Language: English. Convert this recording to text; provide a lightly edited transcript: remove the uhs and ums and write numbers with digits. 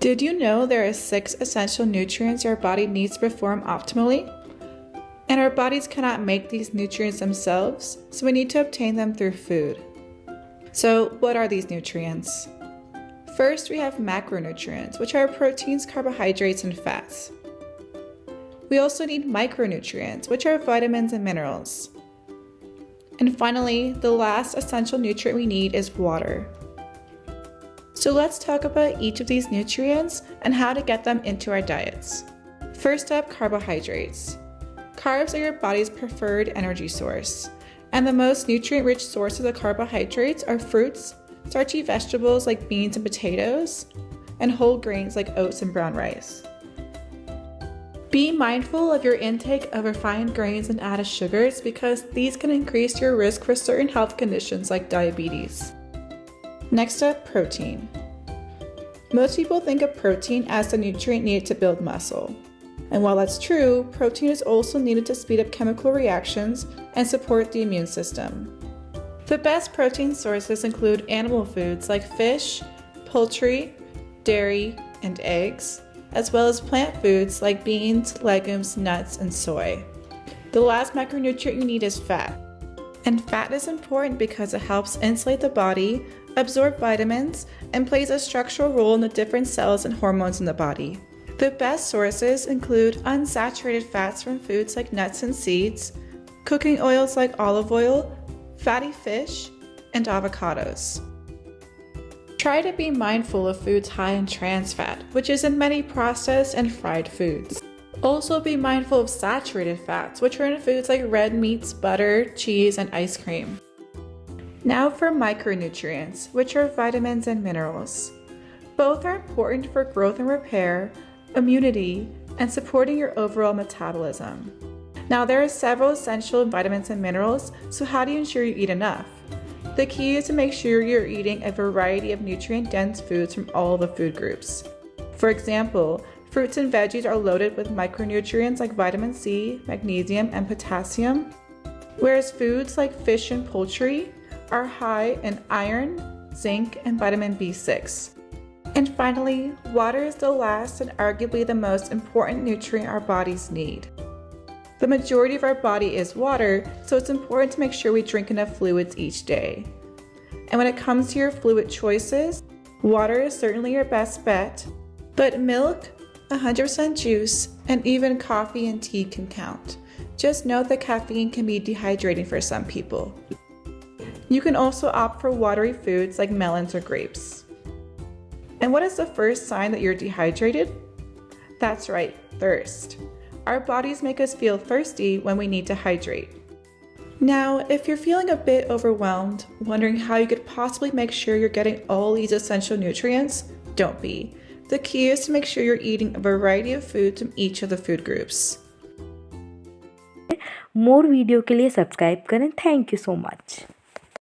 Did you know there are 6 essential nutrients our body needs to perform optimally? And our bodies cannot make these nutrients themselves, so we need to obtain them through food. So, what are these nutrients? First, we have macronutrients, which are proteins, carbohydrates, and fats. We also need micronutrients, which are vitamins and minerals. And finally, the last essential nutrient we need is water. So let's talk about each of these nutrients and how to get them into our diets. First up, carbohydrates. Carbs are your body's preferred energy source, and the most nutrient-rich sources of carbohydrates are fruits, starchy vegetables like beans and potatoes, and whole grains like oats and brown rice. Be mindful of your intake of refined grains and added sugars because these can increase your risk for certain health conditions like diabetes. Next up, protein. Most people think of protein as the nutrient needed to build muscle. And while that's true, protein is also needed to speed up chemical reactions and support the immune system. The best protein sources include animal foods like fish, poultry, dairy, and eggs, as well as plant foods like beans, legumes, nuts, and soy. The last macronutrient you need is fat. And fat is important because it helps insulate the body, absorb vitamins, and plays a structural role in the different cells and hormones in the body. The best sources include unsaturated fats from foods like nuts and seeds, cooking oils like olive oil, fatty fish, and avocados. Try to be mindful of foods high in trans fat, which is in many processed and fried foods. Also be mindful of saturated fats, which are in foods like red meats, butter, cheese, and ice cream. Now for micronutrients, which are vitamins and minerals. Both are important for growth and repair, immunity, and supporting your overall metabolism. Now there are several essential vitamins and minerals, so how do you ensure you eat enough? The key is to make sure you're eating a variety of nutrient-dense foods from all the food groups. For example, fruits and veggies are loaded with micronutrients like vitamin C, magnesium, and potassium, whereas foods like fish and poultry are high in iron, zinc, and vitamin B6. And finally, water is the last and arguably the most important nutrient our bodies need. The majority of our body is water, so it's important to make sure we drink enough fluids each day. And when it comes to your fluid choices, water is certainly your best bet, but milk, 100% juice, and even coffee and tea can count. Just note that caffeine can be dehydrating for some people. You can also opt for watery foods like melons or grapes. And what is the first sign that you're dehydrated? That's right, thirst. Our bodies make us feel thirsty when we need to hydrate. Now, if you're feeling a bit overwhelmed, wondering how you could possibly make sure you're getting all these essential nutrients, don't be. The key is to make sure you're eating a variety of foods from each of the food groups. More video के लिए subscribe करें. Thank you so much.